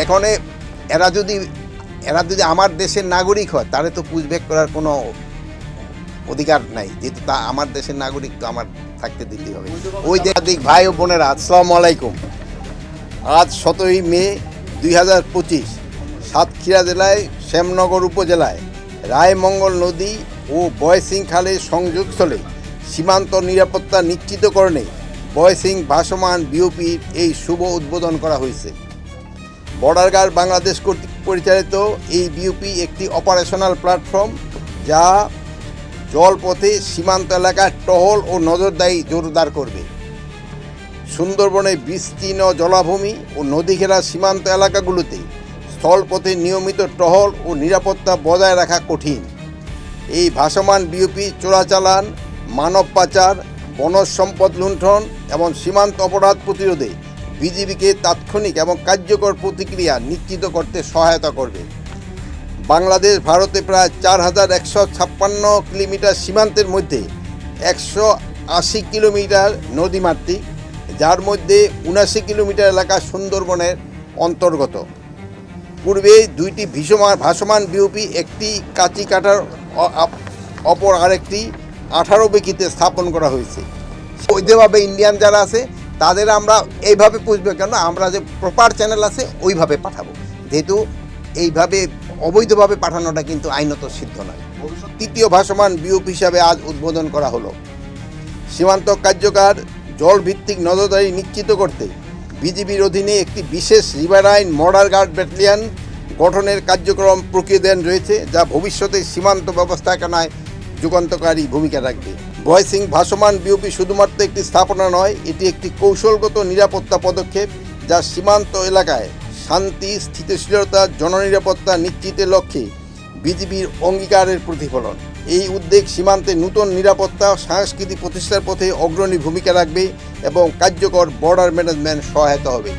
এখন এরা যদি আমার দেশের নাগরিক হয় তাহলে তো পুষব্যাক করার কোনো অধিকার নাই, যেহেতু তা আমার দেশের নাগরিক, তো আমার থাকতে দিতে হবে। ওই যে ভাই ও বোনেরা, আসসালামু আলাইকুম। আজ 17 মে 2025 সাতক্ষীরা জেলায় শ্যামনগর উপজেলায় রায়মঙ্গল নদী ও বয়সিং খালের সংযোগস্থলে সীমান্ত নিরাপত্তা নিশ্চিতকরণে বয়সিং ভাসমান বিওপির এই শুভ উদ্বোধন করা হয়েছে। বর্ডার গার্ড বাংলাদেশ কর্তৃক পরিচালিত এই বিওপি একটি অপারেশনাল প্ল্যাটফর্ম, যা জলপথে সীমান্ত এলাকায় টহল ও নজরদারি জোরদার করবে। সুন্দরবনের বিস্তীর্ণ জলাভূমি ও নদী ঘেরা সীমান্ত এলাকাগুলোতে স্থলপথে নিয়মিত টহল ও নিরাপত্তা বজায় রাখা কঠিন। এই ভাসমান বিওপি চোরাচালান, মানব পাচার, বনজ সম্পদ লুণ্ঠন এবং সীমান্ত অপরাধ প্রতিরোধে বিজিবিকে তাৎক্ষণিক এবং কার্যকর প্রতিক্রিয়া নিশ্চিত করতে সহায়তা করবে। বাংলাদেশ ভারতে প্রায় 4156 কিলোমিটার সীমান্তের মধ্যে 180 কিলোমিটার নদীমাতৃক, যার মধ্যে 79 কিলোমিটার এলাকা সুন্দরবনের অন্তর্গত। পূর্বে দুইটি ভাসমান বিওপি, একটি কাঁচিকাটার অপর আরেকটি 18 বিঘিতে স্থাপন করা হয়েছে। বৈধভাবে ইন্ডিয়ান যারা আছে তাদের আমরা এইভাবে পুষবে, কেন আমরা যে প্রপার চ্যানেল আছে ওইভাবে পাঠাবো, যেহেতু এইভাবে অবৈধভাবে পাঠানোটা কিন্তু আইনত সিদ্ধ নয়। তৃতীয় ভাসমান বিওপি হিসাবে আজ উদ্বোধন করা হলো। সীমান্ত কার্যকর জলভিত্তিক নজরদারি নিশ্চিত করতে বিজিবির অধীনে একটি বিশেষ রিভারাইন বর্ডার গার্ড ব্যাটালিয়ন গঠনের কার্যক্রম প্রক্রিয়াধীন রয়েছে, যা ভবিষ্যতে সীমান্ত ব্যবস্থাপনায় যুগান্তকারী ভূমিকা রাখবে। বয়সিং ভাসমান বিওপি শুধুমাত্র একটি স্থাপনা নয়, এটি একটি কৌশলগত নিরাপত্তা পদক্ষেপ, যা সীমান্ত এলাকায় শান্তি, স্থিতিশীলতা, জননিরাপত্তা নিশ্চিতের লক্ষ্যে বিজিবির অঙ্গীকারের প্রতিফলন। এই উদ্যোগ সীমান্তে নতুন নিরাপত্তা সংস্কৃতি প্রতিষ্ঠার পথে অগ্রণী ভূমিকা রাখবে এবং কার্যকর বর্ডার ম্যানেজমেন্ট সহায়তা হবে।